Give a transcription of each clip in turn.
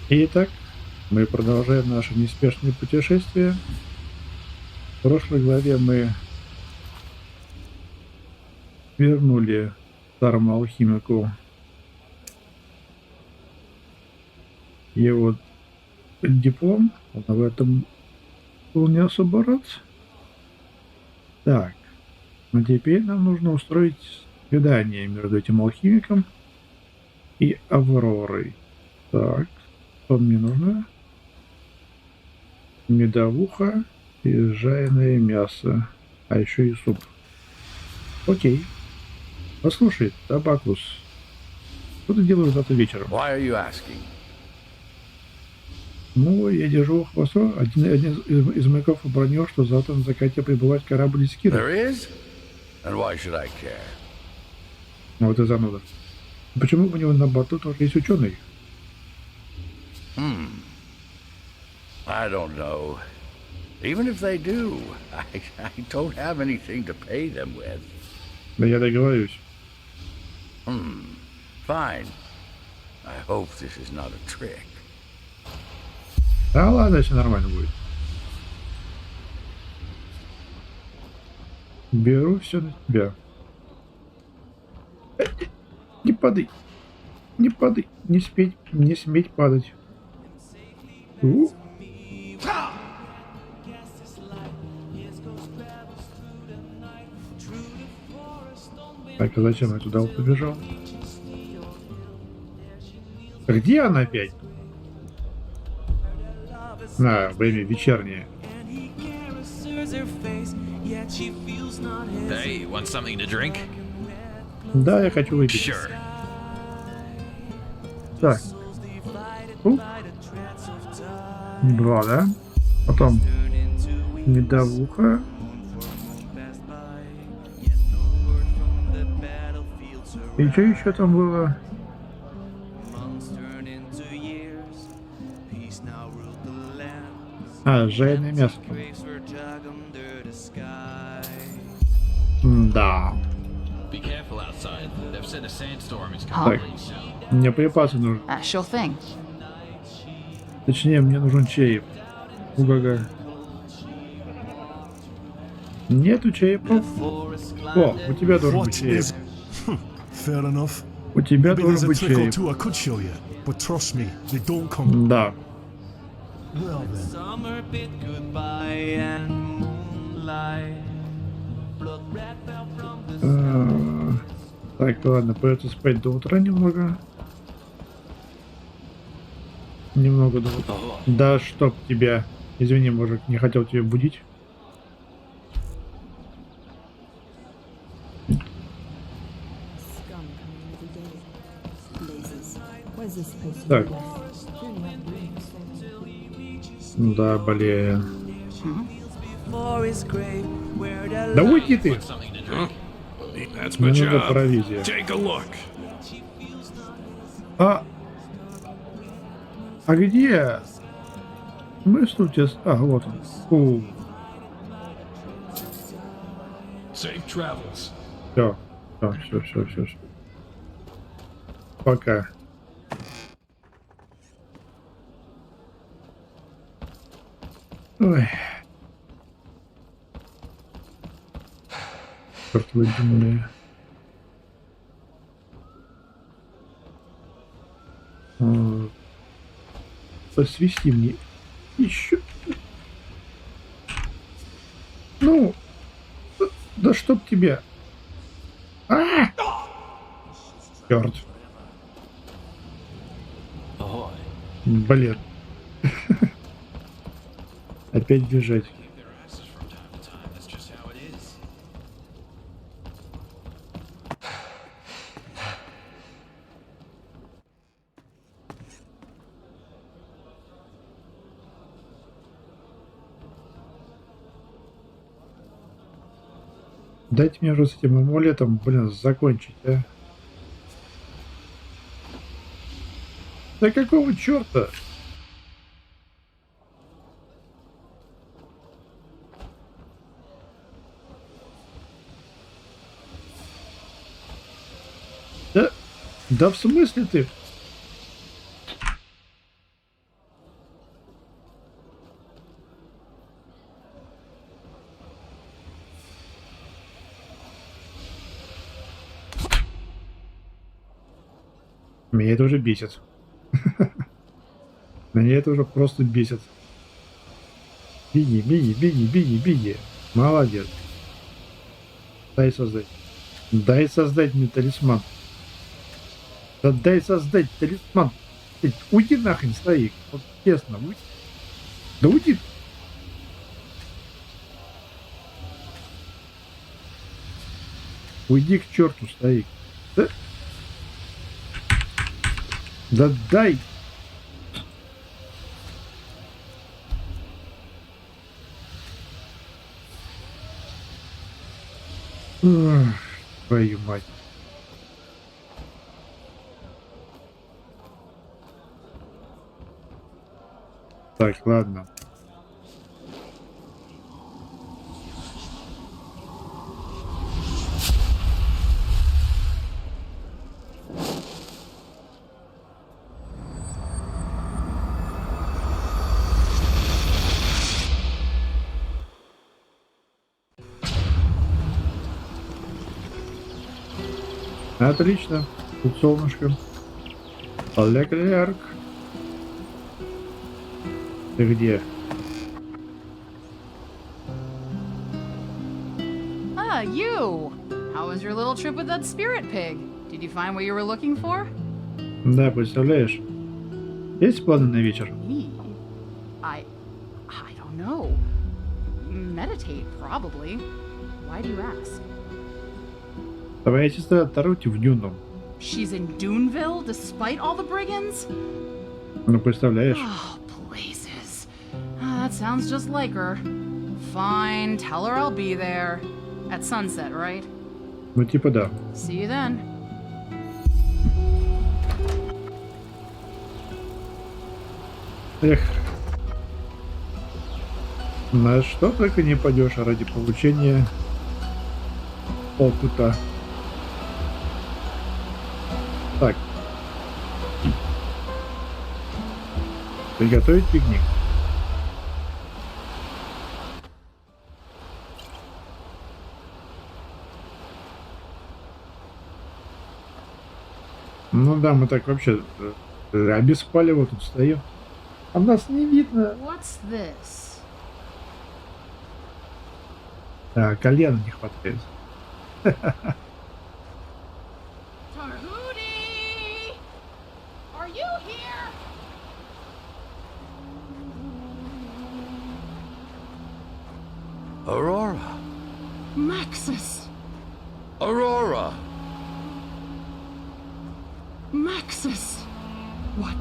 Итак, мы продолжаем наше неспешное путешествие. В прошлой главе мы вернули старому алхимику его диплом. Он в этом был не особо рад. Так, но теперь нам нужно устроить свидание между этим алхимиком и Авророй. Так, что мне нужно? Медовуха и жареное мясо, а еще и суп. Окей. Послушай, Табакус, что ты делаешь завтра вечером? Ну, я держу хвосту. Один из моряков обронил, что завтра на закате прибывает корабль из Кира. Вот и зануда. Почему у него на борту тоже есть ученый? I don't know. Even if they do, I don't have anything to pay them with. Да я договорюсь. Fine. I hope this is not a trick. Да ладно, все нормально будет. Беру все на тебя. Не падай. Не падай. Не сметь падать. Так, а зачем я туда побежал? Где она опять? Время вечернее. Hey, want something to drink? Да, я хочу выпить. Sure. Так. Два, да? Потом медовуха. И что еще там было? Жареное мясо. Да. Так, мне припасы нужны. Точнее, мне нужен чаев. Угага. Нету чаепов. О, у тебя должен быть чаев. У тебя должен быть чаев. Да. Так, ладно, придется спать до утра немного. Немного до утра. Да чтоб тебя. Извини, мужик, не хотел тебя будить. Так. Да, блин. Да уйди ты! Мне надо провизия. А где? Мы тут сейчас... вот он. Все. Пока. Ой. Чёртовы Дюнны. Свести мне еще. Ну, да чтоб тебя. Черт. Блин. Опять бежать. Дайте мне уже с этим амулетом, блин, закончить, а? Да какого черта? Да в смысле ты? Меня это уже бесит. Меня это уже просто бесит. Беги, беги, беги, беги, беги. Молодец. Дай создать. Дай создать мне талисман. Да дай создать талисман. Уйди нахрен, стоик. Вот честно, уйди. Да уйди. Уйди к черту, стоик. Да, да дай. Ах, твою мать. Так, ладно. Отлично. Тут солнышко. Леклерк. Ты где? Ah, you! How was your little trip with that spirit pig? Did you find what you were looking for? Да, представляешь? Есть планы на вечер? Me? I don't know. Meditate, probably. Why do you ask? Твоя сестра Тарути в Дюнном. She's in Duneville, despite all the brigands? Ну, представляешь? Oh, blazes. That sounds just like her. Fine, tell her I'll be there. At sunset, right? Ну, типа да. See you then. Эх. На что только не пойдешь ради получения опыта. Так. Приготовить пикник. Ну да, мы так вообще обеспалево тут стоим. А нас не видно. What's this? Да, колена не хватает. Tarhudi! Are you here? Aurora! Maxus! Aurora! Maxus! What?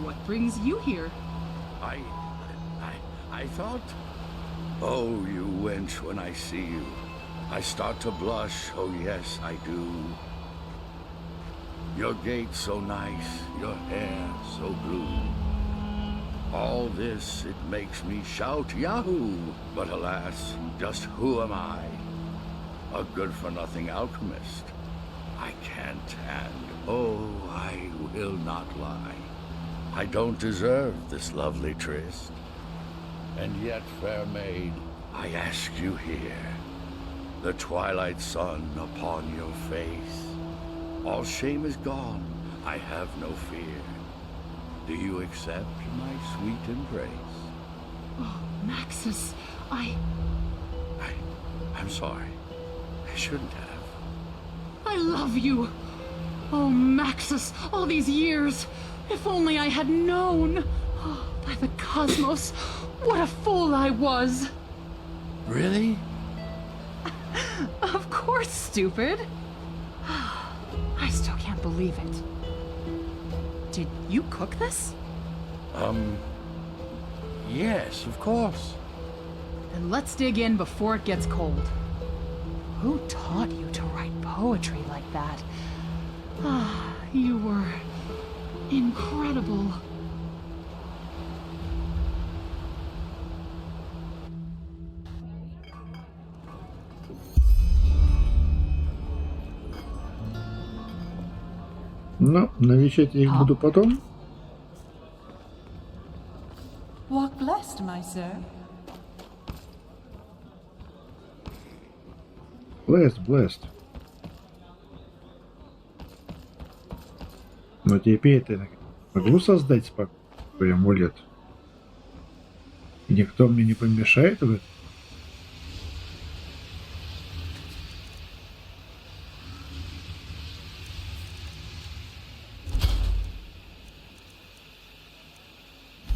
What brings you here? I thought... Oh, you wench, when I see you, I start to blush, oh yes, I do. Your gait so nice, your hair so blue. All this, it makes me shout Yahoo! But alas, just who am I? A good-for-nothing alchemist. I can't and, oh, I will not lie. I don't deserve this lovely tryst. And yet, fair maid, I ask you here, the twilight sun upon your face. All shame is gone, I have no fear. Do you accept my sweet embrace? Oh, Maxus, I'm sorry. I shouldn't have. I love you. Oh, Maxus, all these years. If only I had known. Oh, by the cosmos, what a fool I was. Really? Of course, stupid. I still can't believe it. Did you cook this? Yes, of course. Then let's dig in before it gets cold. Who taught you to write poetry like that? Ah, you were incredible. Ну, навещать я их буду потом. Walk blessed, my sir. Blessed, blessed. Но теперь я могу создать спокойный амулет. И никто мне не помешает в этом.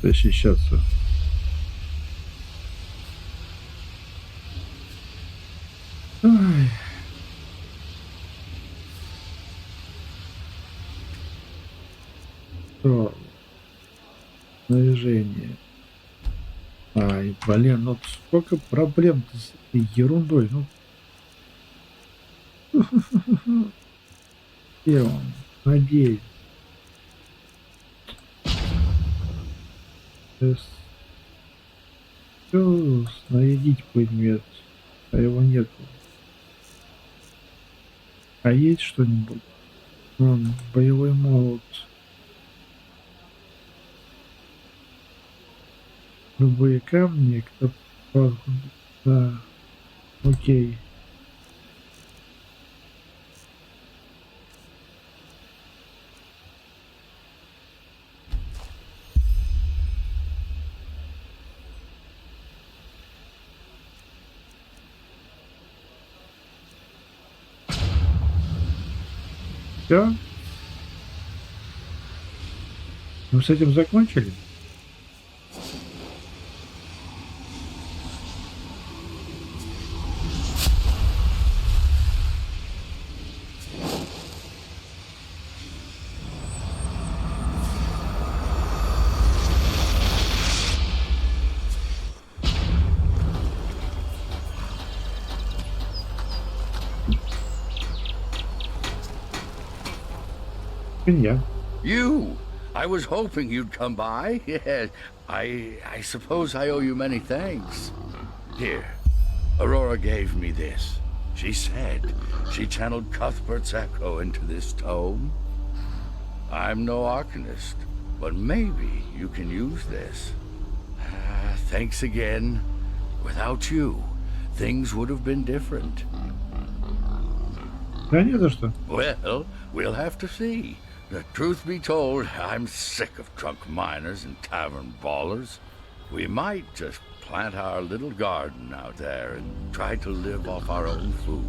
Защищаться. Ой. Что? Снаряжение. Ай, блин, ну сколько проблем с этой ерундой, ну. Где он? Надеюсь. Все, снарядить предмет, а его нету. А есть что-нибудь? Вон, боевой молот. Любые камни, кто... Да, окей. Все? Мы с этим закончили? Я. You! I was hoping you'd come by. Yes, I suppose I owe you many thanks. Here, Aurora gave me this. She said she channeled Cuthbert's echo into this tome. I'm no arcanist, but maybe you can use this. Thanks again. Without you, things would have been different. Да не за что. Well, we'll have to see. The truth be told, I'm sick of drunk miners and tavern brawlers. We might just plant our little garden out there and try to live off our own food.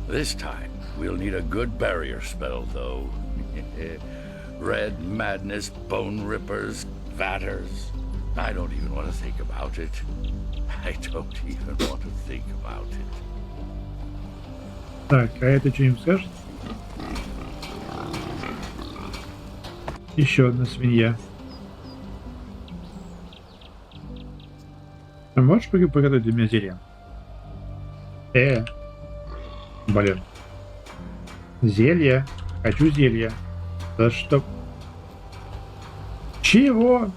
This time, we'll need a good barrier spell, though. Red madness, bone rippers, vatters. I don't even want to think about it. I don't even want to think about it. Так, а это что им скажет? Еще одна свинья. А можешь приготовить для меня зелье? Блин. Зелье. Хочу зелье. Да что? Чего?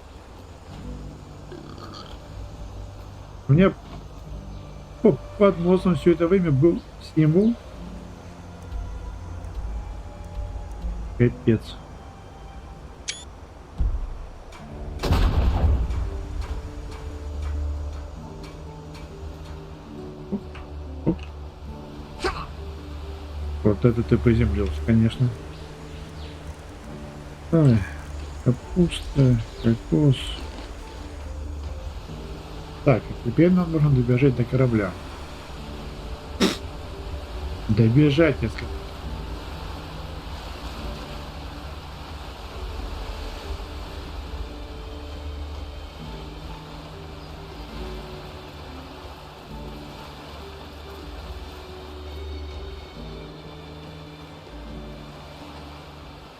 У меня под носом все это время был стимул. Капец. Вот это ты приземлился, конечно. Ой, капуста, кокос. Так, и теперь нам нужно добежать до корабля. Добежать, я сказал.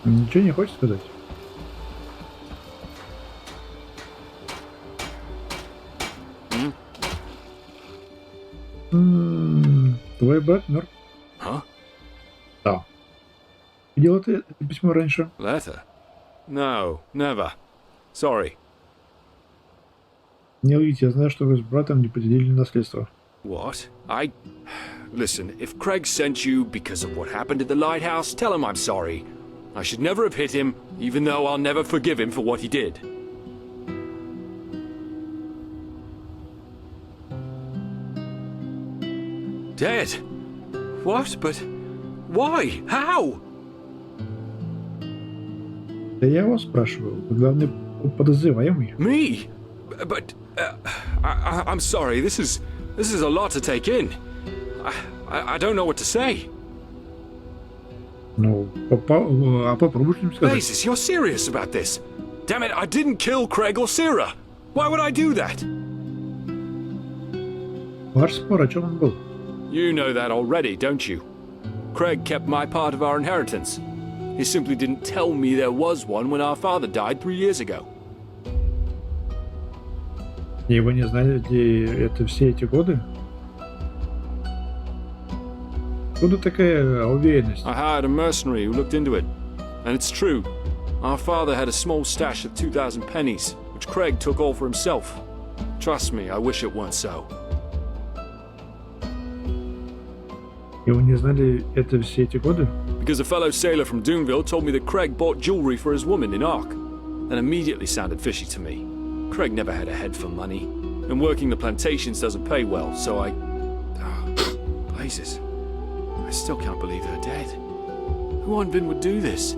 Ничего не хочешь сказать? Твой брат мертв. Huh? Да. Видел ты это письмо раньше? Letter? No, never. Sorry. Не лгите, я знаю, что вы с братом не поделили наследство. What? Listen, if Craig sent you because of what happened at the lighthouse, tell him I'm sorry. I should never have hit him, even though I'll never forgive him for what he did. Dead? What? But why? How? Да я вас спрашиваю, главный подозреваемый. Me? But I'm sorry. This is a lot to take in. I don't know what to say. Ну, попробуй что-нибудь сказать. Basis, you're serious about this? Damn it! I didn't kill Craig or Syrah. Why would I do that? Ваш спор, о чем он был? You know that already, don't you? Craig kept my part of our inheritance. He simply didn't tell me there was one when our father died 3 years ago. И вы не знали это все эти годы? Откуда такая уверенность? I hired a mercenary who looked into it. And it's true. Our father had a small stash of 2,000 pennies, which Craig took all for himself. Trust me, I wish it weren't so. И вы не знали это все эти годы? Because a fellow sailor from Doonville told me that Craig bought jewelry for his woman in Ark. That immediately sounded fishy to me. Craig never had a head for money. And working the plantations doesn't pay well, so I... Oh, blazes. I still can't believe they're dead. Who on Vin would do this?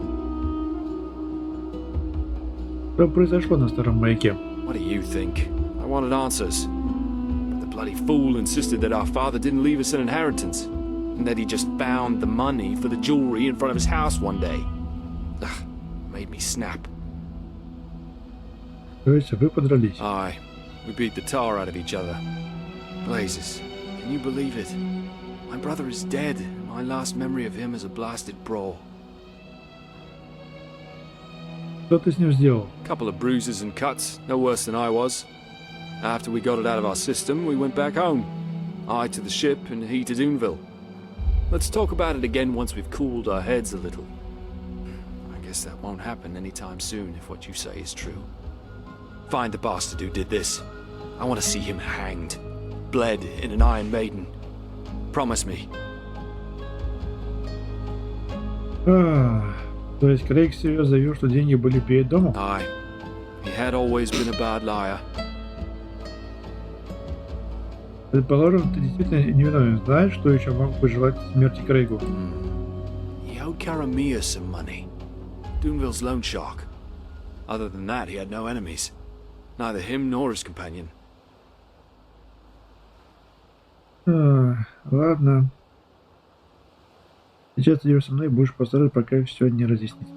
Что произошло на старом маяке? What do you think? I wanted answers. But the bloody fool insisted that our father didn't leave us an inheritance. And that he just found the money for the jewelry in front of his house one day. Ugh, made me snap. То есть вы подрались? Aye, we beat the tar out of each other. Blazes, can you believe it? My brother is dead, and my last memory of him is a blasted brawl. Что ты с ним сделал? Couple of bruises and cuts, no worse than I was. After we got it out of our system, we went back home. I to the ship, and he to Doonville. Let's talk about it again once we've cooled our heads a little. I guess that won't happen anytime soon if what you say is true. Find the bastard who did this. I want to see him hanged. Bled in an Iron Maiden. Promise me. То есть Крейг серьезно заявил, что деньги были перед домом? Aye. He had always been a bad liar. Предположим, ты действительно невиновен. Знаешь, что еще мог пожелать смерти Крейгу? He owed Karamia some money. Doonville's loan shark. Other than that, he had no enemies. Neither him nor his companion. Ладно. Сейчас ты идешь со мной и будешь постараться, пока все не разъяснится.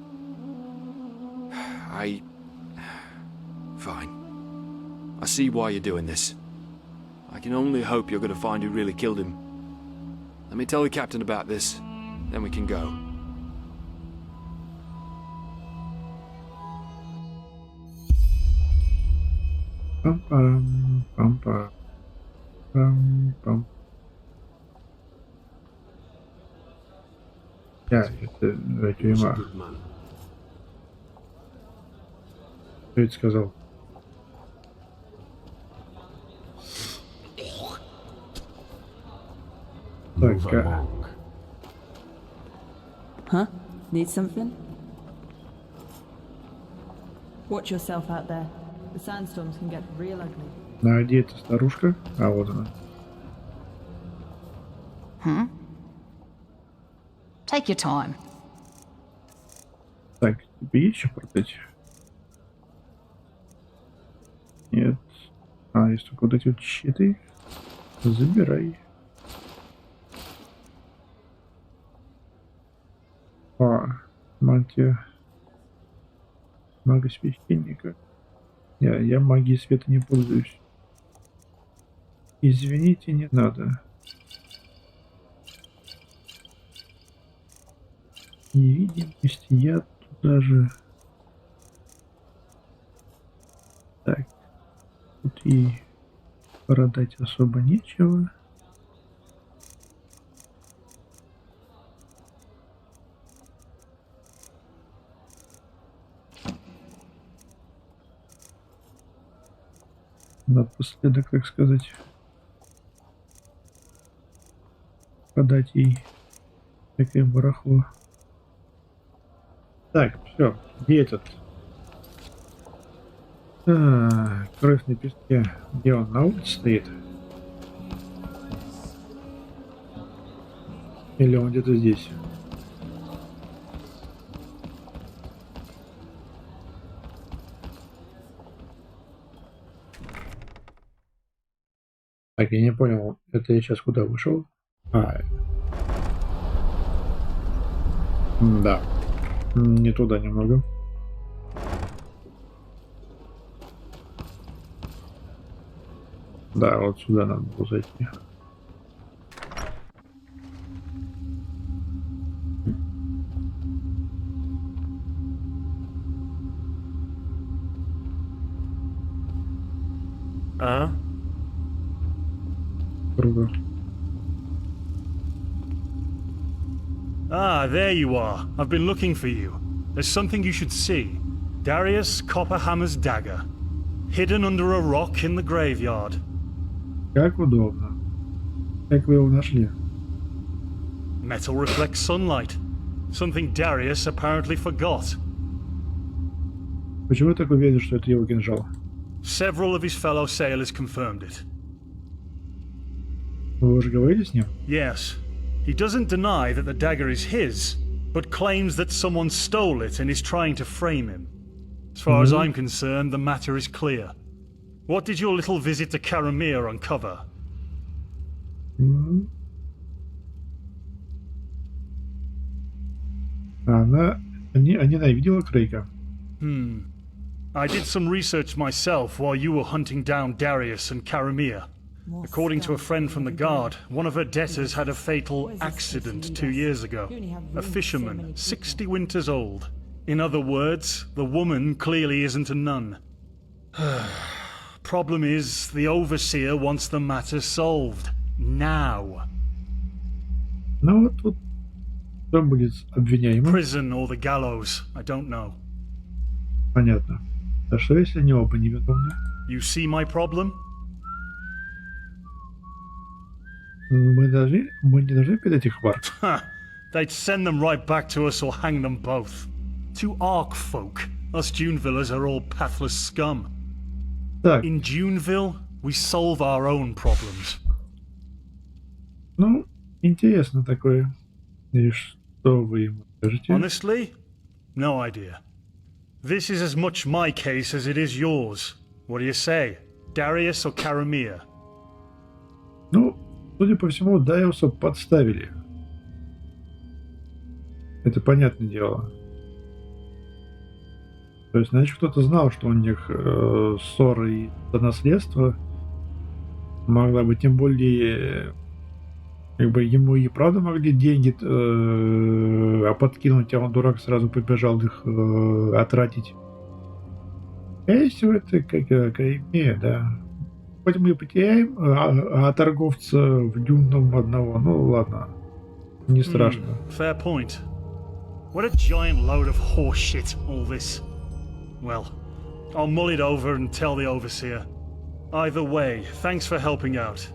Fine. I see why you're doing this. I can only hope you're going to find who really killed him. Let me tell the captain about this, then we can go. Пам-парам, пам-пам, пам-пам. Это тюрьма. Что это сказал? Так, Huh? Need something? Watch yourself out there. The sandstorms can get real ugly. а где эта старушка? А вот она. Take your time. Так, тебе есть что продать? Нет. Есть только вот эти вот щиты. Забирай. Мантия мага-священника. Я магией света не пользуюсь. Извините, не надо. Невидимость, я туда же. Так. Тут и продать особо нечего. Напоследок, так сказать, подать ей такое барахло. Так, все, где этот? Кровь на песке. Где он? На улице стоит? Или он где-то здесь? Так, я не понял, это я сейчас куда вышел? Да. Не туда немного. Да, вот сюда надо было зайти. Круга. Ah, there you are. I've been looking for you. There's something you should see. Darius Copperhammer's dagger. Hidden under a rock in the graveyard. Как удобно. Как вы его нашли? Metal reflects sunlight. Something Darius apparently forgot. Почему вы так уверены, что это его кинжал? Several of his fellow sailors confirmed it. Вы уже говорили с ним? Yes. He doesn't deny that the dagger is his, but claims that someone stole it and is trying to frame him. As far as I'm concerned, the matter is clear. What did your little visit to Karamir uncover? Она ненавидела Крейга. I did some research myself while you were hunting down Darius and Karamir. According to a friend from the guard, one of her debtors had a fatal accident 2 years ago. A fisherman, 60 winters old. In other words, the woman clearly isn't a nun. Problem is, the overseer wants the matter solved. Now. Ну вот тут кто будет обвиняемым? Prison or the gallows, I don't know. Понятно. А что если они оба невиновны? You see my problem? Мы не должны передать их в арк. Ha! They'd send them right back to us or hang them both. To Ark folk, us Dunevillers are all pathless scum. Так, In Duneville, we solve our own problems. ну, интересно такое. И что вы ему скажете? Honestly, no idea. This is as much my case as it is yours. What do you say? Darius or Karamir? Ну, судя по всему, Дайуса подставили. Это понятное дело. То есть, значит, кто-то знал, что у них ссоры из-за наследства. Могла быть, тем более, как бы ему и правда могли деньги подкинуть, а он, дурак, сразу побежал их отратить. Скорее всего, это как Академия, да. Хоть мы и потеряем торговца в Дюнном одного, ну ладно, не страшно. Fair point. What a giant load of horse shit, all this. Well, I'll mull it over and tell the overseer. Either way, thanks for helping out.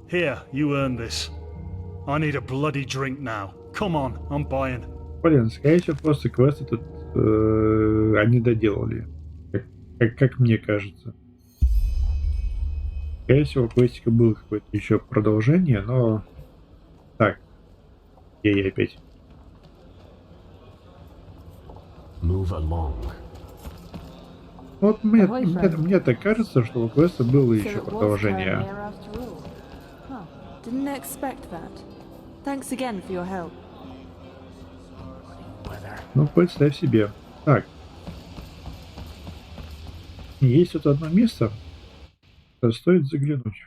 Here, you earned this. I need a bloody drink now. Come on, I'm buying. Блин, скорее всего, просто квест этот они доделали. Как мне кажется. Скорее всего, у квестика было какое-то еще продолжение, но... Так. Я опять. Move along. Вот мне так кажется, что у квеста было еще продолжение. Didn't expect that. Thanks again for your help. Ну, представь себе. Так. Есть тут одно место, куда стоит заглянуть.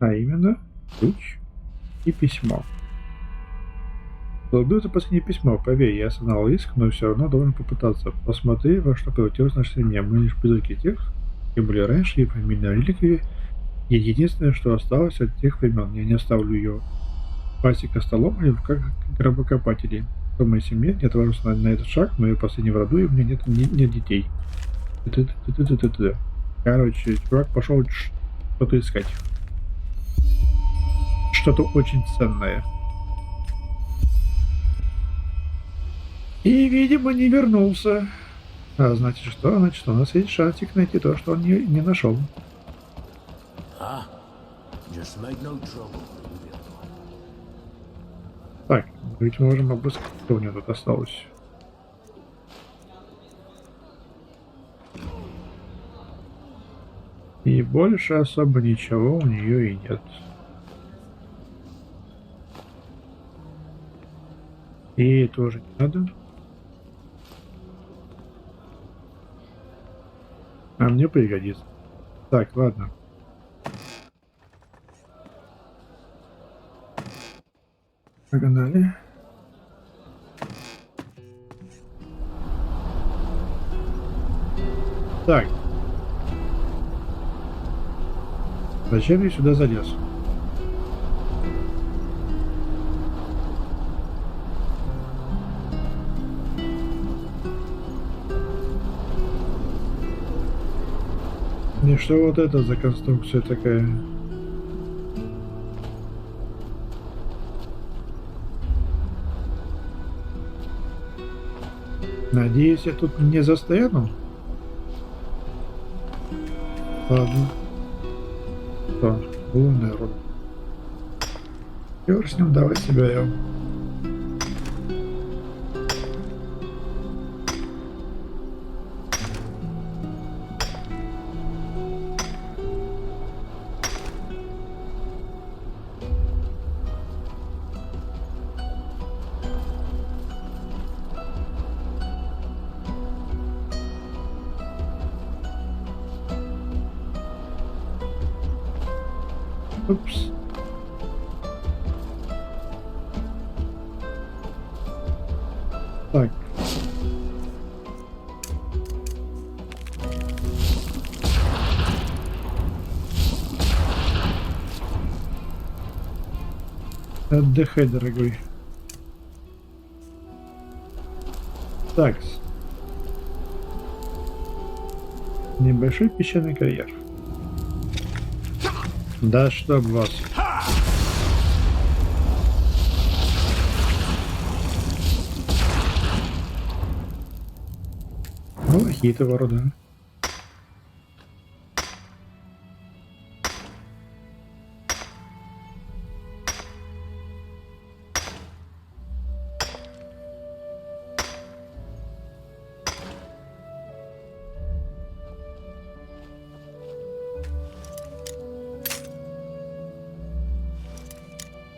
А именно, ключ и письмо. Благодарю за последнее письмо. Поверь, я осознал риск, но все равно должен попытаться. Посмотри, во что превратилось наше семья. Мы лишь призраки тех, кем были раньше, и фамильная реликвия. И единственное, что осталось от тех времен. Я не оставлю ее пасека столом или как гробокопателей. В моей семье не отважусь на этот шаг, но я последний в роду, и у меня нет детей. Короче, чувак пошел что-то искать. Что-то очень ценное. И, видимо, не вернулся. А значит, что? Значит, у нас есть шансик найти то, что он не нашел. Just make no trouble. Так, ведь мы можем обыскать, что у него тут осталось. И И больше особо ничего у нее и нет. И ей тоже не надо. А мне пригодится. Так, ладно. Погнали. Так. Зачем я сюда залез? И что вот это за конструкция такая? Надеюсь, я тут не застряну? Ладно. Что? Лунная руда. Чего с ним давай соберем? Упс. Так. Отдыхай, дорогой. Так. Небольшой песчаный карьер. Да чтоб вас. Малахитового рода.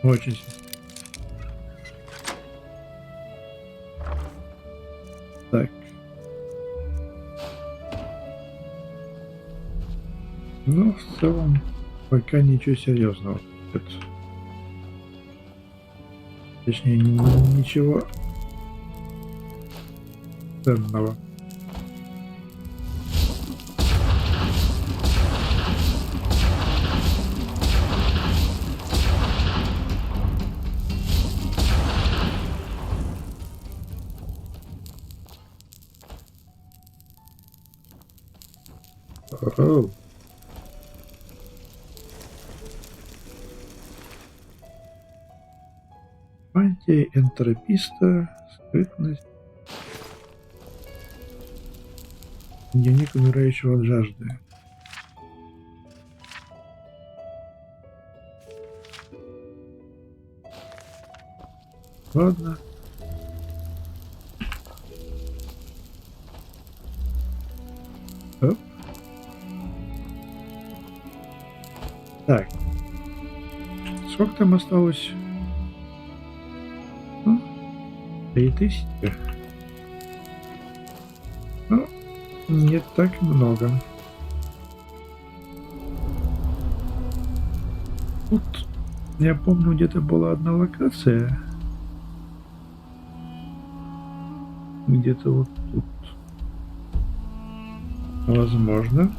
Очень сильно. Так. Ну, в целом, пока ничего серьезного нет. Точнее, ничего ценного. Оу. Мантия энтрописта, скрытность. Дневник умирающего от жажды. Ладно. Оп. Так. Сколько там осталось? 3000. Ну, не так много. Тут, я помню, где-то была одна локация. Где-то вот тут. Возможно.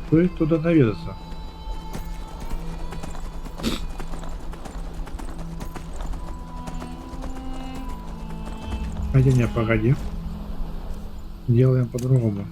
Стоит туда наведаться. Хотя не, погоди. Делаем по-другому.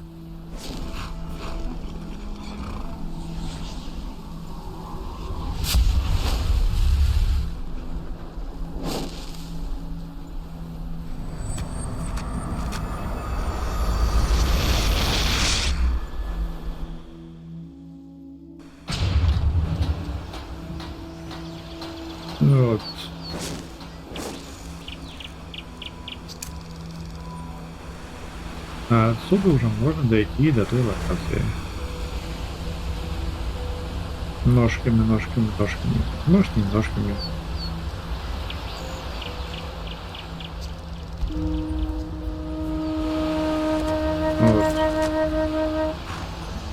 Вот. отсюда уже можно дойти до той локации. Ножками, ножками, ножками. Ножками, ножками. Вот.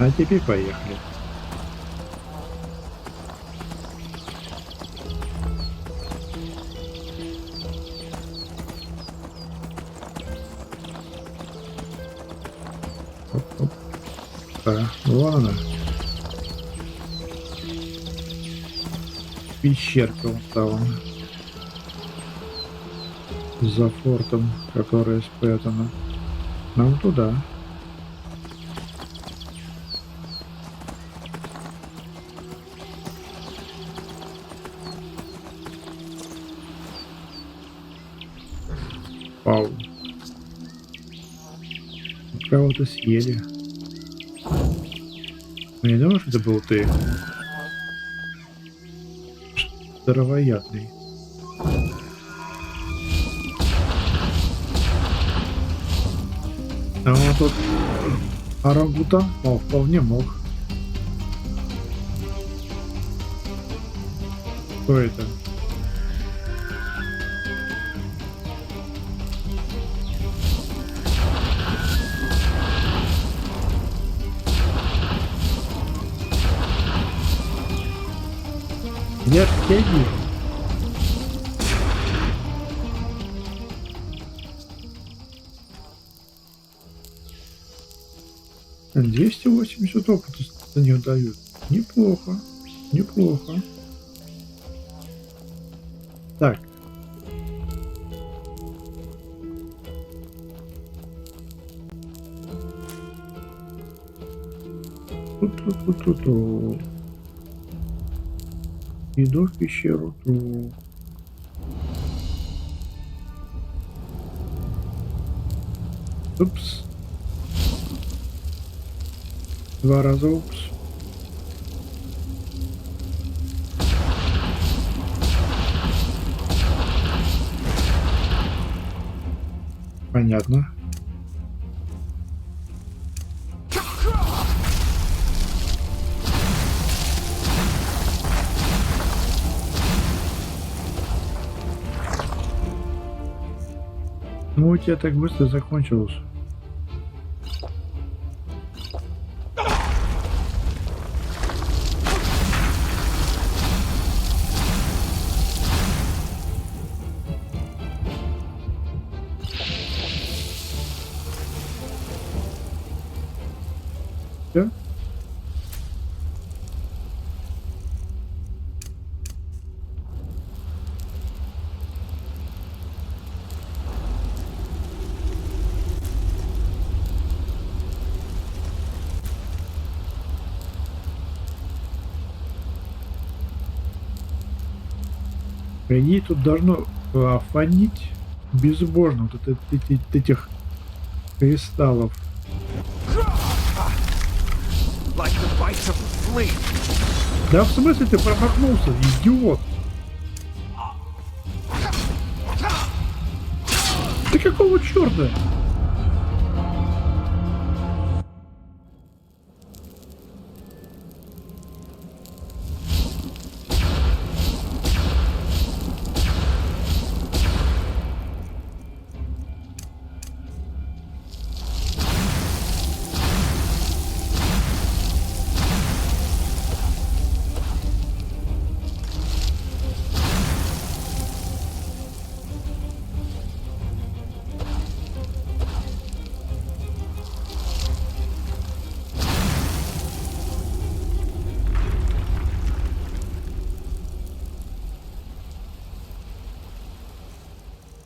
А теперь поехали. Оп-оп. Да, вон она. Пещерка вот там. За фортом, которая спрятана. Нам туда. Вау. Кого-то съели. Я не думаю, что это был ты. Здоровоядный. А вот тут орангутан вполне мог. Кто это? Я ж тебя вижу. А 280 опыта за них дают. Неплохо. Неплохо. Так. Тут. Иду в пещеру. Упс. 2 раза упс. Понятно. Ну, у тебя так быстро закончилось. Все? По идее, тут должно фонить безбожно вот этих кристаллов. Да в смысле ты промахнулся, идиот? Ты какого черта?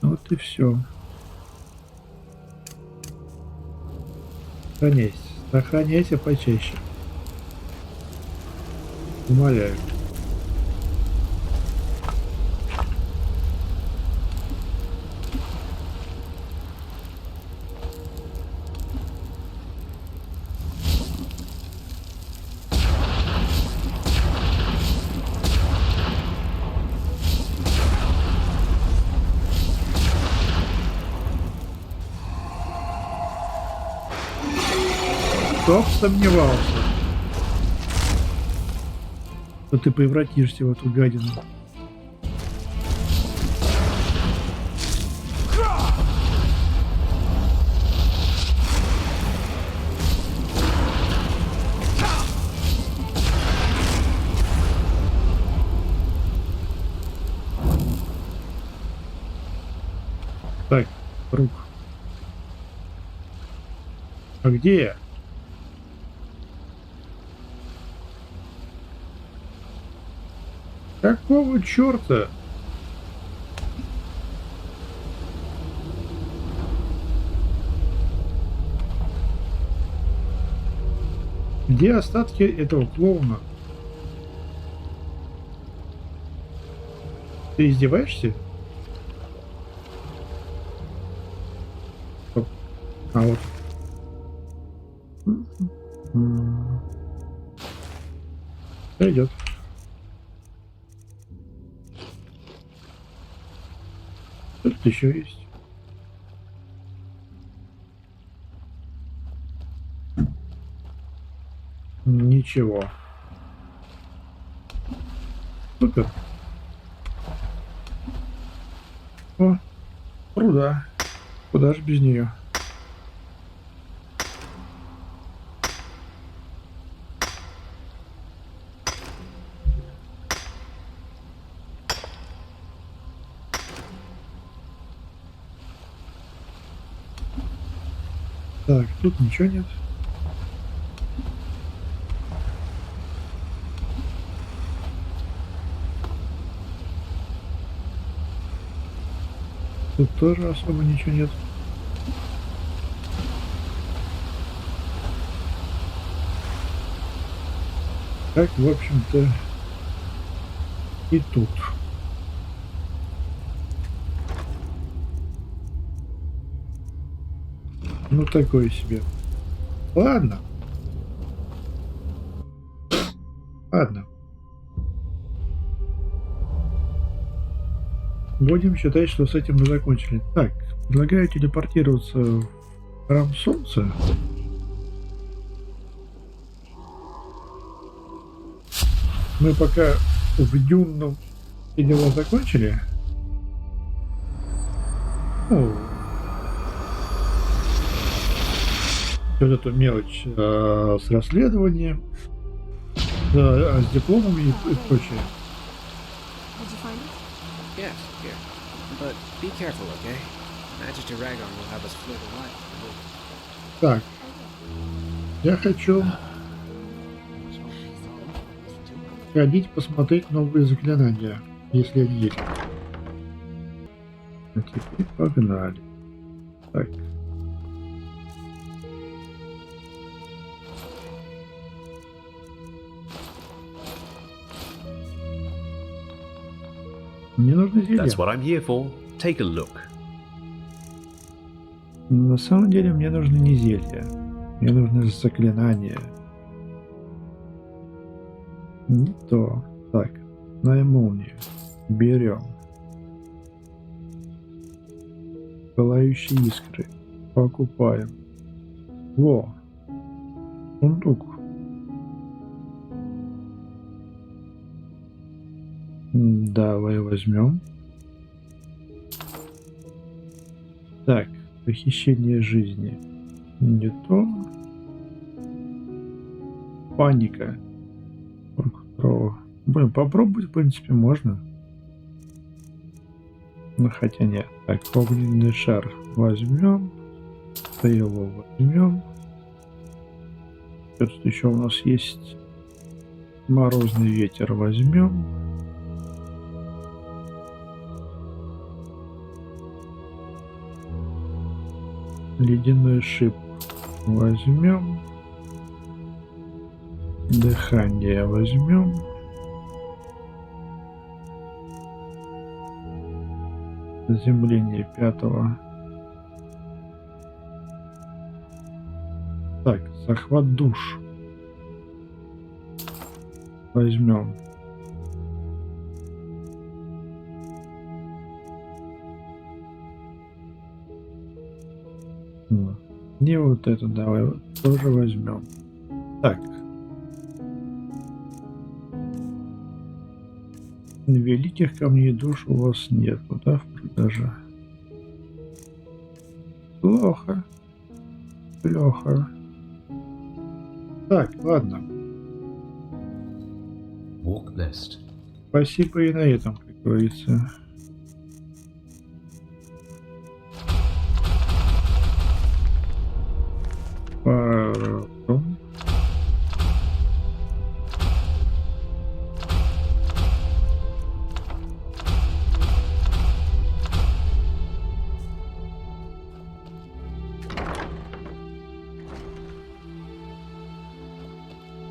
Вот и все. Сохраняйся. Сохраняйся почаще. Умоляю. Кто б сомневался, что ты превратишься в эту гадину. Так, круг. А где я? Какого черта? Где остатки этого клоуна? Ты издеваешься? Стоп. А вот. Пойдет. Тут еще есть. Ничего. Супер. О, руда. Куда же без нее? Так, тут ничего нет. Тут тоже особо ничего нет. Так, в общем-то, и тут. Ну, такое себе. Ладно. Ладно. Будем считать, что с этим мы закончили. Так, предлагаю телепортироваться в храм солнца. Мы пока в Дюнном все дела закончили. Ну, вот эту мелочь с расследованием, с дипломами и прочее. Yes, here. But be careful, okay? Magister Ragon will have us float alive. Так, я хочу сходить посмотреть новые заклинания, если они есть. А теперь погнали. Так. Мне нужно зелье. That's what I'm here for. Take a look. На самом деле мне нужно не зелье. Мне нужно заклинание. Не то. Так, на молнию. Берем. Пылающие искры. Покупаем. Во. Сундук. Давай возьмем. Так, похищение жизни. Не то. Паника. Блин, попробовать, в принципе, можно. Но хотя нет. Так, огненный шар возьмем. Дело возьмем. Тут еще у нас есть морозный ветер возьмем. Ледяной шип возьмем. Дыхание возьмем. Заземление 5-го. Так, захват душ возьмем. И вот это давай тоже возьмем. Так. Великих камней душ у вас нету, да, в продаже? Плохо. Плохо. Так, ладно. Walk best. Спасибо и на этом, как говорится. Потом.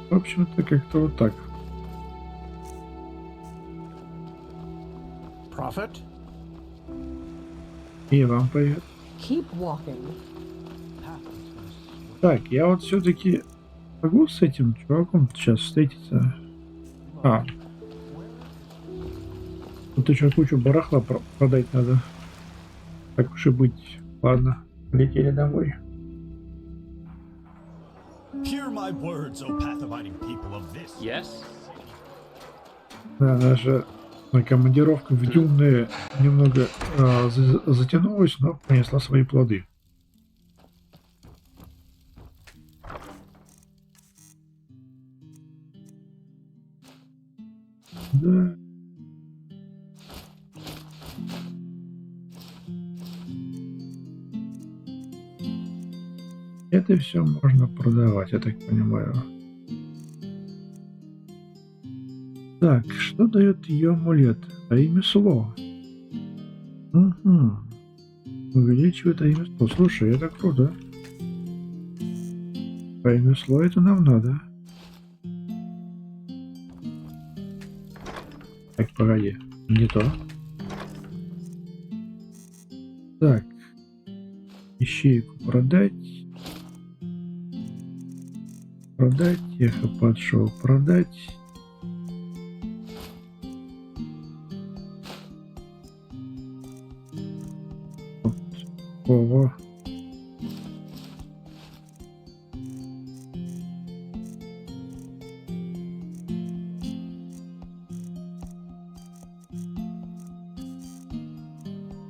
В общем-то, как-то вот так. Prophet? И вам привет. Keep walking. Так, я вот все-таки могу с этим чуваком сейчас встретиться? А. Тут еще кучу барахла продать надо. Так уж и быть. Ладно, полетели домой. Yes? Да, наша командировка в Дюнне немного затянулась, но принесла свои плоды. Да. Это все можно продавать, я так понимаю. Так, что дает ее амулет? Ремесло. Угу. Увеличивает ремесло. Слушай, это круто. Ремесло это нам надо. Так, погоди. Не то. Так. Ищейку продать. Продать. Эхо падшего продать. Вот. Ого.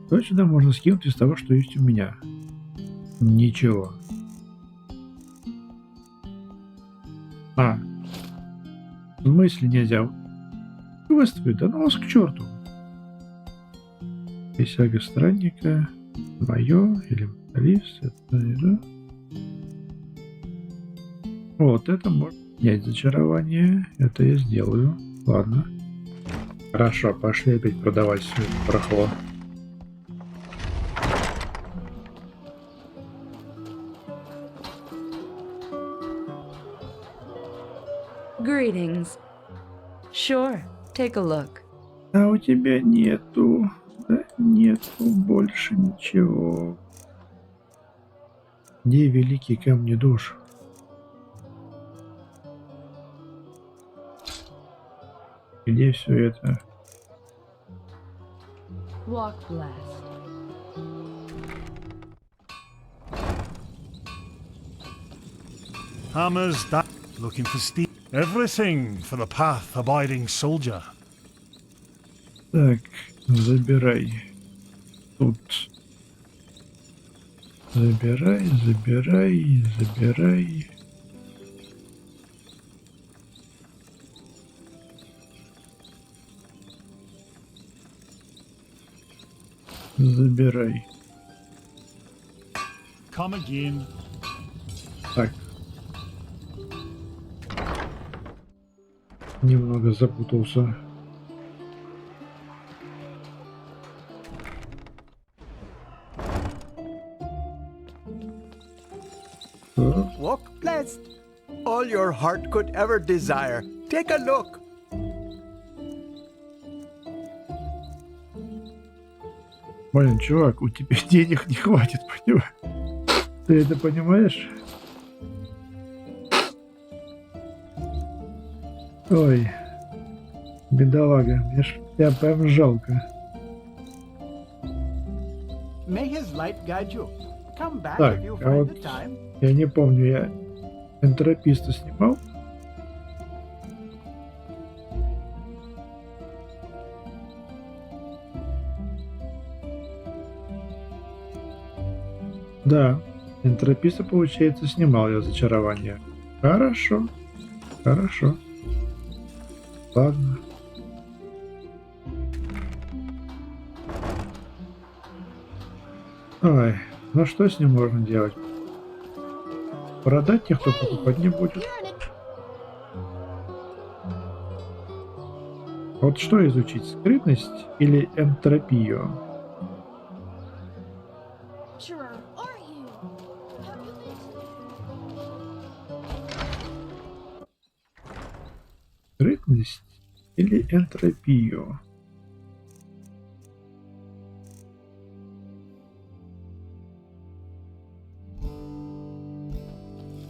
Точно можно скинуть из того, что есть у меня. Ничего. А. В смысле нельзя? Выставить? Да ну вас к черту. Присяга странника. Мое или металлист. Это, да? Вот это можно снять зачарование. Это я сделаю. Ладно. Хорошо, пошли опять продавать все барахло. Greetings. Sure, take a look. А у тебя нету, да? Нету больше ничего. Где великие камни душ? Где все это? Walk blessed. Hammers that looking for steel. Everything for the path abiding soldier. Так, забирай. Тут. Забирай, забирай, забирай. Забирай. Come again. Так. Немного запутался. Walk blessed. All your heart could ever desire. Take a look. Блин, чувак, у тебя денег не хватит, понимаешь? Ты это понимаешь? Ой, бедолага, мне ж тебя прям жалко. May his light guide you. Come back Так, if you а find вот the time. я не помню, я Энтрописта снимал? Да, энтрописта, получается, снимал я зачарование. Хорошо, хорошо. Ладно. Ой, ну что с ним можно делать? Продать тех, кто покупать не будет. Вот что изучить? Скрытность или энтропию? Скрытность или энтропию?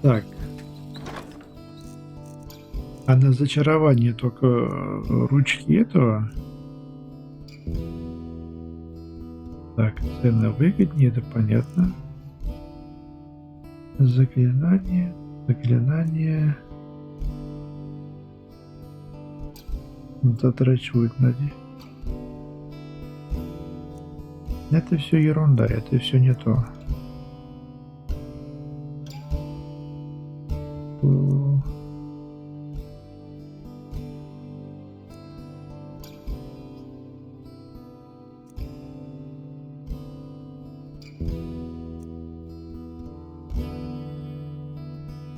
Так. А на зачарование только ручки этого. Так, цена выгоднее, это понятно. Заклинание, заклинание. Затрачивают на день. Это все ерунда, это все не то.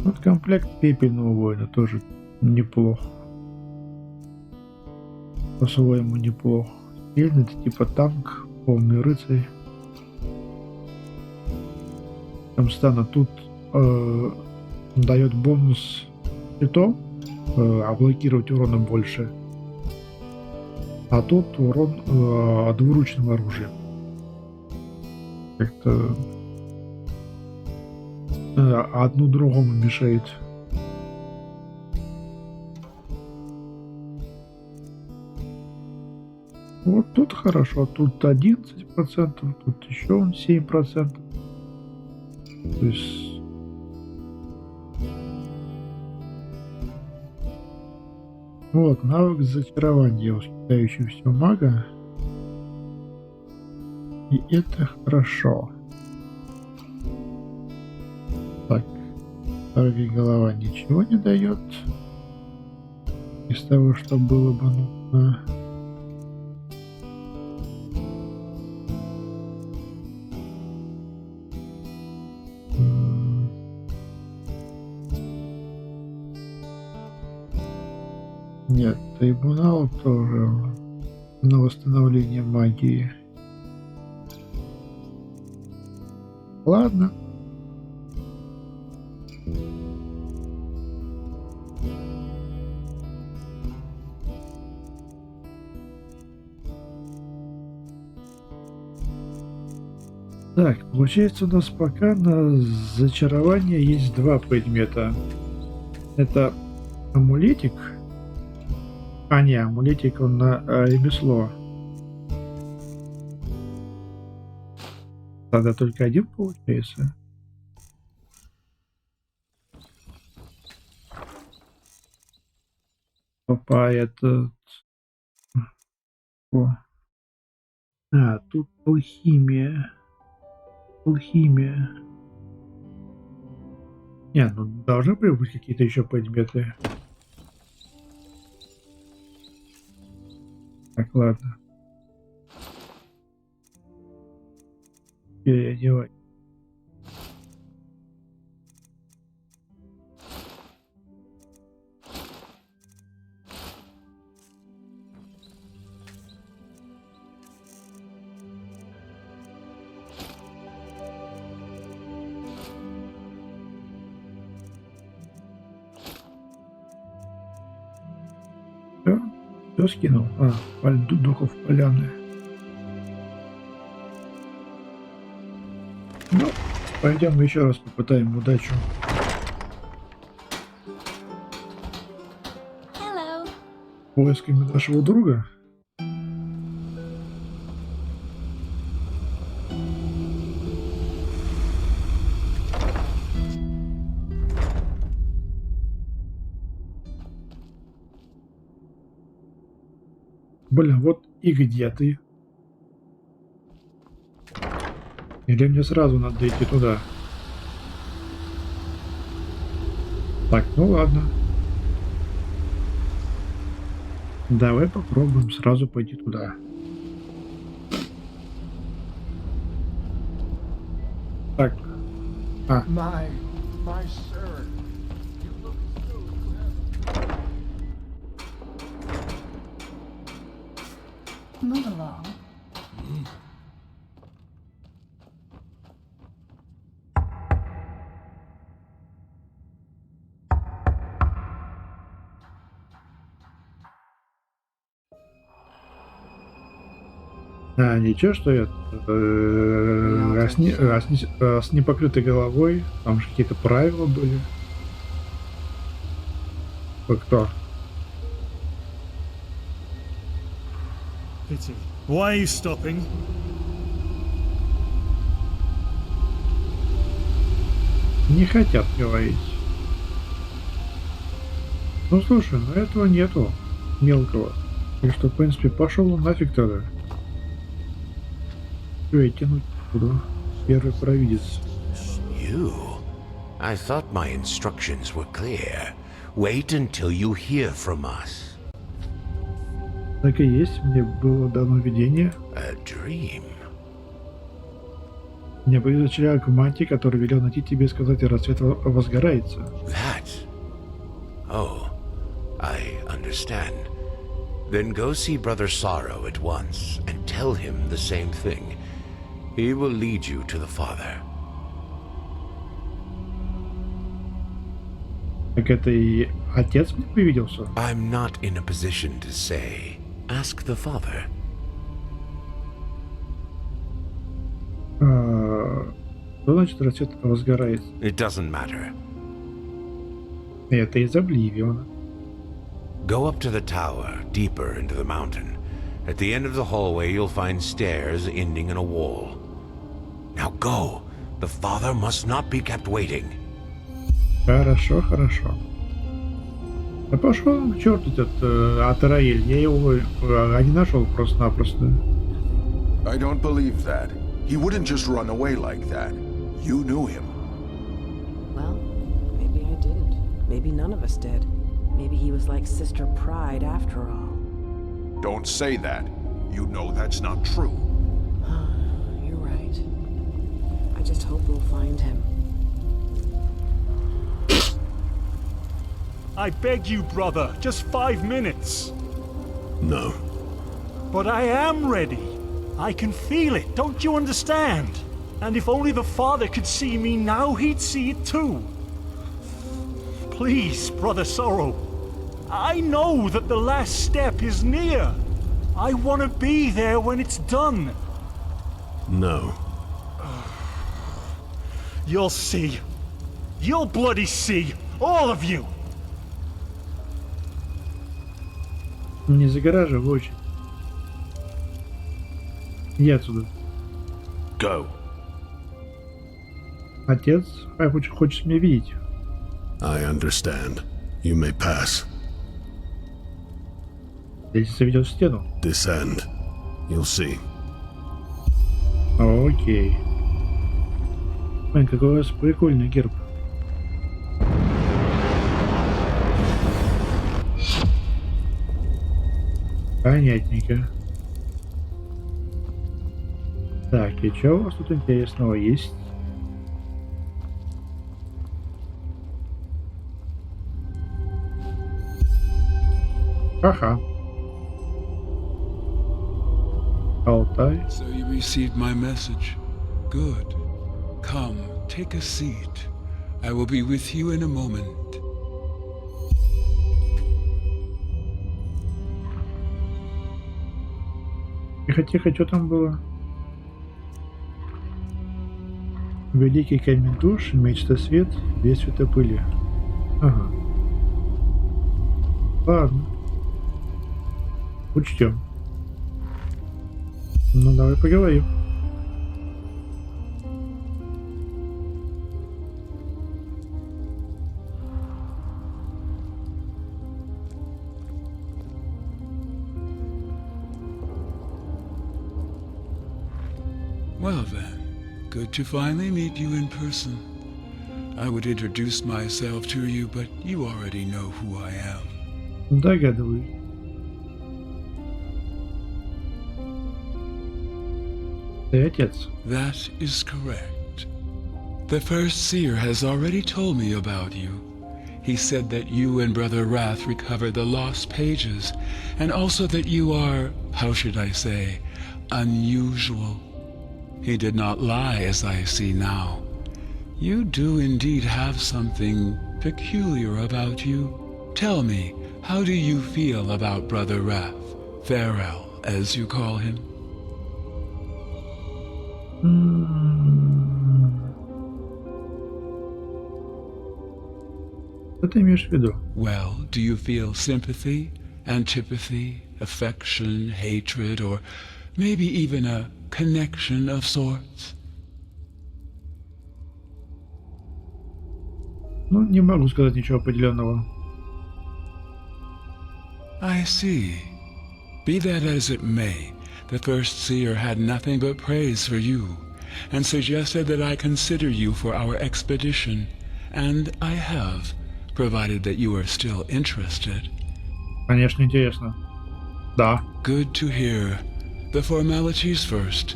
Вот комплект пепельного воина тоже неплохо. По-своему неплохо. Сильный, это типа танк, полный рыцарь. Там стана тут дает бонус щитом, а блокировать урона больше. А тут урон двуручным оружием. Как-то одну другому мешает. Вот тут хорошо, тут 11%, тут еще 7%. То есть вот навык зачарования, ускоряющий все мага. И это хорошо. Так, вторая голова ничего не дает из того, что было бы нужно. Нет, трибунал тоже на восстановление магии. Ладно. Так, получается, у нас пока на зачарование есть два предмета. Это амулетик. А не, амулетик он на ремесло. Тогда только один получается. Опа, этот... О. А, тут алхимия. Алхимия. Не, ну должны быть какие-то еще предметы. Так, ладно. Переодевай. Все скинул? А, по льду духов поляны. Ну, пойдем еще раз попытаем удачу. Поисками нашего друга. Блин, вот и где ты? Или мне сразу надо идти туда? Так, ну ладно. Давай попробуем сразу пойти туда. Так. А. My sir. Move along. А, ничего, что я с непокрытой головой, там же какие-то правила были. Вы кто? Pity. Why are you stopping? Не хотят говорить. Ну слушай, ну этого нету мелкого. И что, в принципе, пошел он нафиг тогда. Что я тянуть буду? Первый провидец. You? I thought my instructions were clear. Wait until you hear from us. Так и есть, мне было дано видение. A dream. Мне привез человек в мантии, который велел найти тебе и сказать, рассвет возгорается. That? Oh, I understand. Then go see Brother Sorrow at once and tell him the same thing. He will lead you to the Father. Так это и отец мне привиделся? I'm not in a position to say. Ask the Father. Что значит рассвет возгорается? It doesn't matter. Это из Обливиона. Go up to the tower, deeper into the mountain. At the end of the hallway, you'll find stairs ending in a wall. Now go. The Father must not be kept waiting. Хорошо, хорошо. Да пошел к черту этот Атараэль. Я его не нашел просто-напросто. I don't believe that. He wouldn't just run away like that. You knew him. Well, maybe I didn't. Maybe none of us did. Maybe he was like Sister Pride after all. Don't say that. You know that's not true. You're right. I just hope we'll find him. I beg you, brother, just 5 minutes. No. But I am ready. I can feel it, don't you understand? And if only the Father could see me now, he'd see it too. Please, Brother Sorrow. I know that the last step is near. I want to be there when it's done. No. You'll see. You'll bloody see. All of you. Не загораживай очень. Иди отсюда. Go. Отец хочет меня видеть. I understand. You may pass. Если заведет в стену. Descend. You'll see. Окей. Блин, какой у вас прикольный герб. Понятненько. Так, и что у вас тут интересного есть? Ага. Алтай. So you received my message. Good. Come, take a seat. I will be with you in a moment. Тихо, что там было? Великий камень душ, меч-то свет, весь цвета пыли. Ага. Ладно. Учтем. Ну, давай поговорим. Well then, good to finally meet you in person. I would introduce myself to you, but you already know who I am. Догадываюсь. Ты отец. That is correct. The first seer has already told me about you. He said that you and Brother Wrath recovered the lost pages, and also that you are, how should I say, unusual. He did not lie, as I see now. You do indeed have something peculiar about you. Tell me, how do you feel about Brother Wrath, Farrell, as you call him? Что ты имеешь в виду? Well, do you feel sympathy, antipathy, affection, hatred, or maybe even a connection of sorts? Ну, не могу сказать ничего определенного. I see. Be that as it may, the first seer had nothing but praise for you, and suggested that I consider you for our expedition, and I have, provided that you are still interested. Конечно, интересно. Да. Good to hear. The formalities first.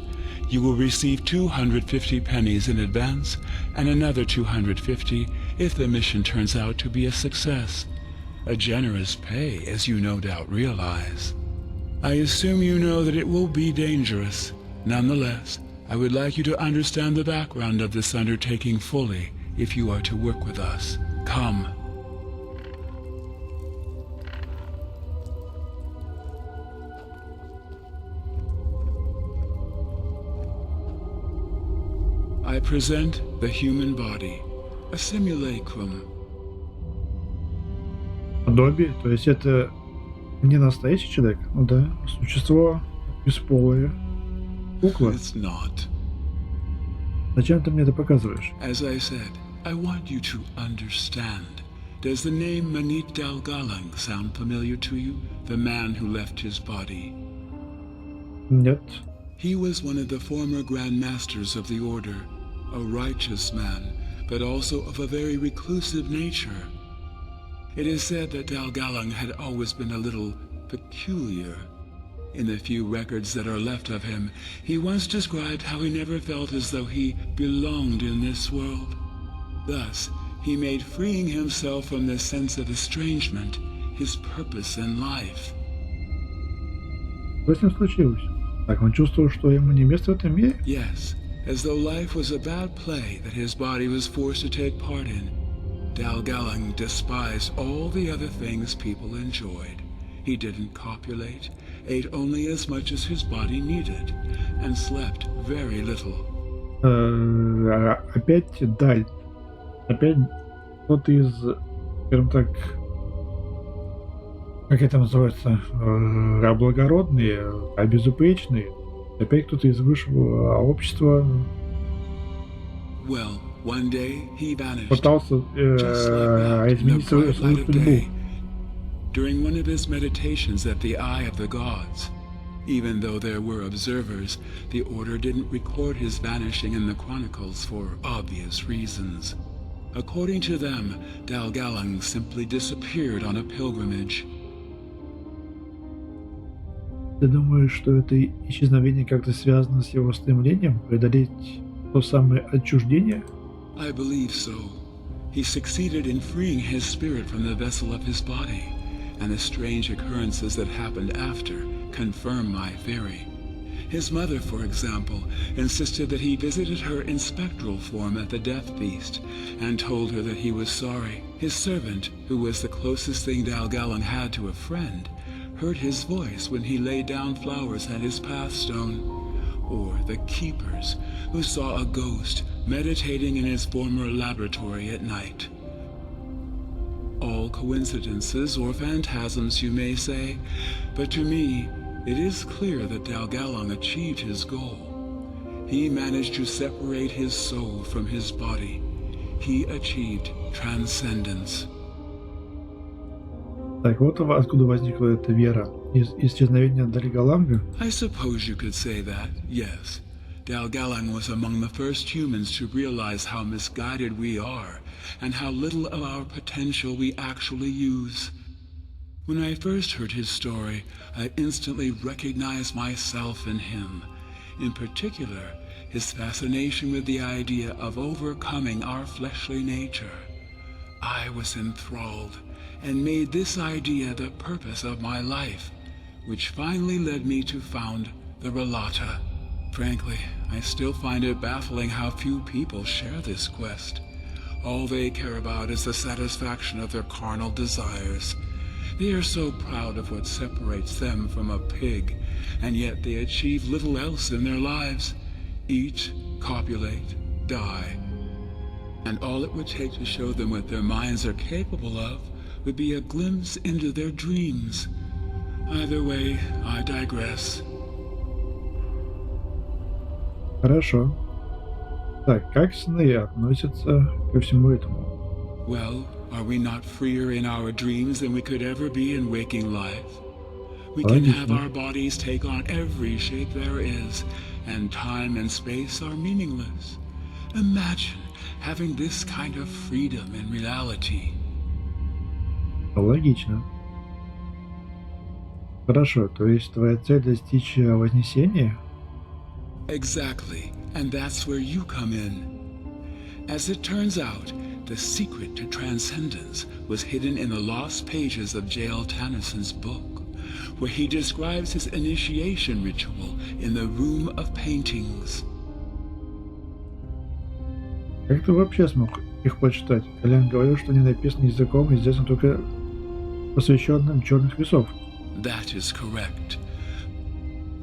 You will receive 250 pennies in advance, and another 250 if the mission turns out to be a success. A generous pay, as you no doubt realize. I assume you know that it will be dangerous. Nonetheless, I would like you to understand the background of this undertaking fully if you are to work with us. Come. I present the human body, a simulacrum. Подобие, то есть это не настоящий человек? Ну да, существо бесполое. Кукла. It's not. Зачем ты мне это показываешь? As I said, I want you to understand. Does the name Manit Dalgalang sound familiar to you? The man who left his body? Нет. He was one of the former Grand Masters of the Order, a righteous man, but also of a very reclusive nature. It is said that Dalgalang had always been a little peculiar. In the few records that are left of him, he once described how he never felt as though he belonged in this world. Thus, he made freeing himself from this sense of estrangement his purpose in life. Что с ним случилось? Так он чувствовал, что ему не место в этом мире? Yes, as though life was a bad play that his body was forced to take part in. Dalgalang despised all the other things people enjoyed. He didn't copulate, ate only as much as his body needed, and slept very little. Опять даль. Опять кто-то из, скажем так, как это называется, благородные, безупречные. Опять кто-то из высшего общества Well, one day he vanished, пытался изменить свою судьбу. During one of his meditations at the Eye of the Gods, even though there were observers, the Order didn't record his vanishing in the chronicles for obvious reasons. According to them, Dalgalang simply disappeared on a pilgrimage. Ты думаешь, что это исчезновение как-то связано с его стремлением преодолеть то самое отчуждение? I believe so. He succeeded in freeing his spirit from the vessel of his body, and the strange occurrences that happened after confirm my theory. His mother, for example, insisted that he visited her in spectral form at the death feast, and told her that he was sorry. His servant, who was the closest thing Dalgalang had to a friend, heard his voice when he laid down flowers at his pathstone. Or the keepers, who saw a ghost meditating in his former laboratory at night. All coincidences or phantasms, you may say, but to me, it is clear that Dalgalang achieved his goal. He managed to separate his soul from his body. He achieved transcendence. Так вот откуда возникла эта вера. Из исчезновения Далгаланга. I suppose you could say that, yes. Dalgalan was among the first humans to realize how misguided we are and how little of our potential we actually use. When I first heard his story, I instantly recognized myself in him. In particular, his fascination with the idea of overcoming our fleshly nature. I was enthralled and made this idea the purpose of my life, which finally led me to found the Ralata. Frankly, I still find it baffling how few people share this quest. All they care about is the satisfaction of their carnal desires. They are so proud of what separates them from a pig, and yet they achieve little else in their lives. Eat, copulate, die. And all it would take to show them what their minds are capable of would be a glimpse into their dreams. Either way, I digress. Хорошо. Так, как сны относятся ко всему этому? Well, are we not freer in our dreams than we could ever be in waking life? We can have our bodies take on every shape there is, and time and space are meaningless. Imagine having this kind of freedom in reality. Логично. Хорошо, то есть твоя цель достичь вознесения? Exactly, and that's where you come in. As it turns out, the secret to transcendence was hidden in the lost pages of J.L. Tannyson's book, where he describes his initiation ritual in the room of paintings. Как ты вообще смог их прочитать? Колян говорил, что они написаны языком, известным только посвященным черных весов. That is correct.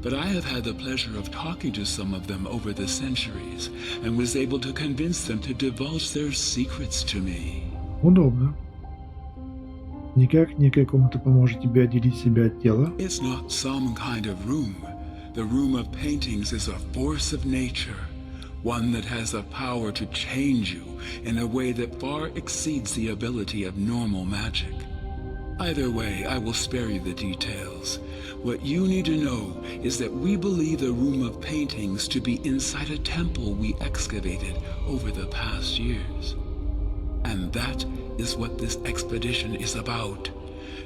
But I have had the pleasure of talking to some of them over the centuries, and was able to convince them to divulge their secrets to me. Удобно. Никак некая комната поможет тебе отделить себя от тела. It's not some kind of room. The room of paintings is a force of nature, one that has the power to change you in a way that far exceeds the ability of normal magic. Either way, I will spare you the details. What you need to know is that we believe the room of paintings to be inside a temple we excavated over the past years. And that is what this expedition is about.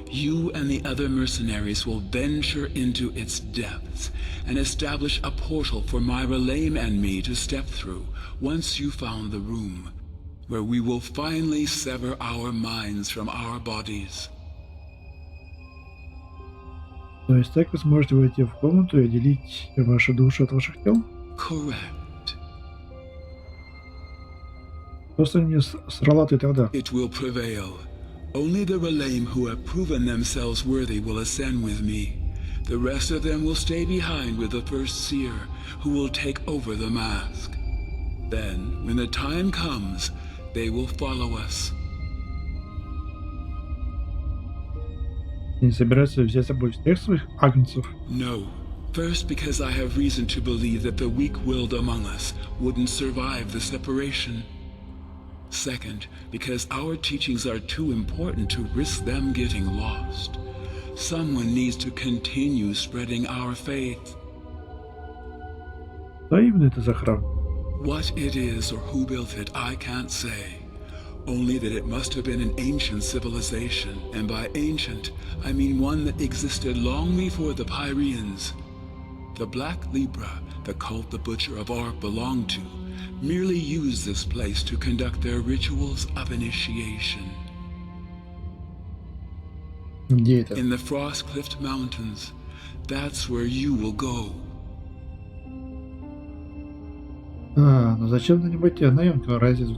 You and the other mercenaries will venture into its depths and establish a portal for Myra Lame and me to step through once you found the room, where we will finally sever our minds from our bodies. То есть так вы сможете войти в комнату и отделить ваши души от ваших тел? Correct. Что с ними с Ралатой тогда? It will prevail. Only the Relame who have proven themselves worthy will ascend with me. The rest of them will stay behind with the first seer, who will take over the mask. Then, when the time comes, they will follow us. Не собираются взять с собой всех своих агнцев? No. First, because I have reason to believe that the weak-willed among us wouldn't survive the separation. Second, because our teachings are too important to risk them getting lost. Someone needs to continue spreading our faith. Что именно это за храм? What it is or who built it, I can't say. Only that it must have been an ancient civilization, and by ancient, I mean one that existed long before the Pyreans. The Black Libra, the cult the Butcher of Ark belonged to, merely used this place to conduct their rituals of initiation. Где это? In the Frost-Cliffed Mountains. That's where you will go. Но зачем нанимать наемника? Разве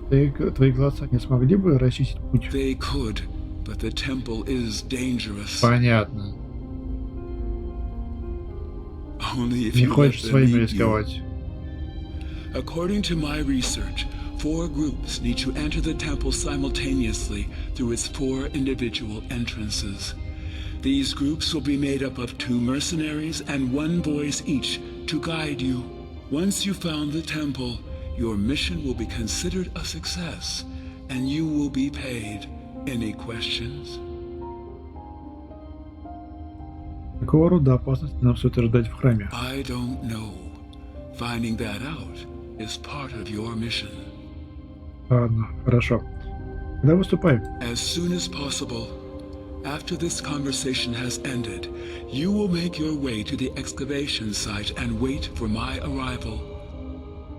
твои глаза не смогли бы расчистить путь? They could, but the temple is dangerous. Понятно. Only if Не you хочешь let them своими lead you. рисковать. According to my research, 4 groups need to enter the temple simultaneously through its 4 individual entrances. These groups will be made up of 2 mercenaries and 1 voice each to guide you. Once you found the temple, your mission will be considered a success, and you will be paid. Any questions? Какого рода опасности нам стоит ожидать в храме? I don't know. Finding that out is part of your mission. Ладно, хорошо. Когда выступаем? As soon as possible. After this conversation has ended, you will make your way to the excavation site and wait for my arrival.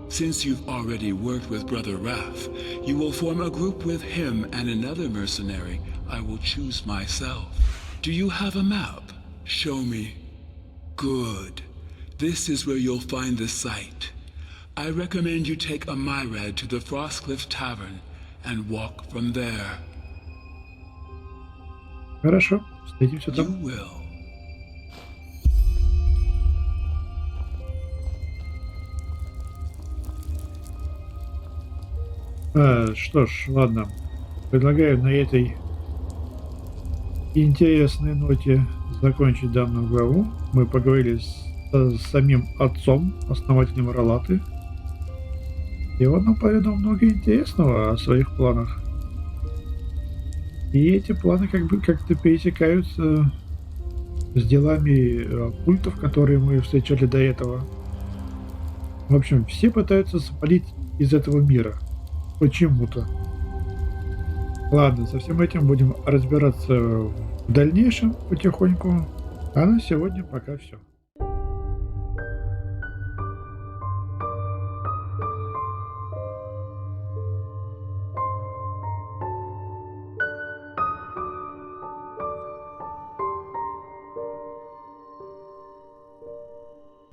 Since you've already worked with Brother Raph, you will form a group with him and another mercenary I will choose myself. Do you have a map? Show me. Good. This is where you'll find the site. I recommend you take a Myrad to the Frostcliff Tavern and walk from there. Хорошо, встретимся там. You will. Что ж, ладно. Предлагаю на этой интересной ноте закончить данную главу. Мы поговорили с самим отцом, основателем Ралаты. И он нам поведал много интересного о своих планах. И эти планы как-то пересекаются с делами культов, которые мы встречали до этого. В общем, все пытаются свалить из этого мира. Почему-то. Ладно, со всем этим будем разбираться в дальнейшем потихоньку. А на сегодня пока все.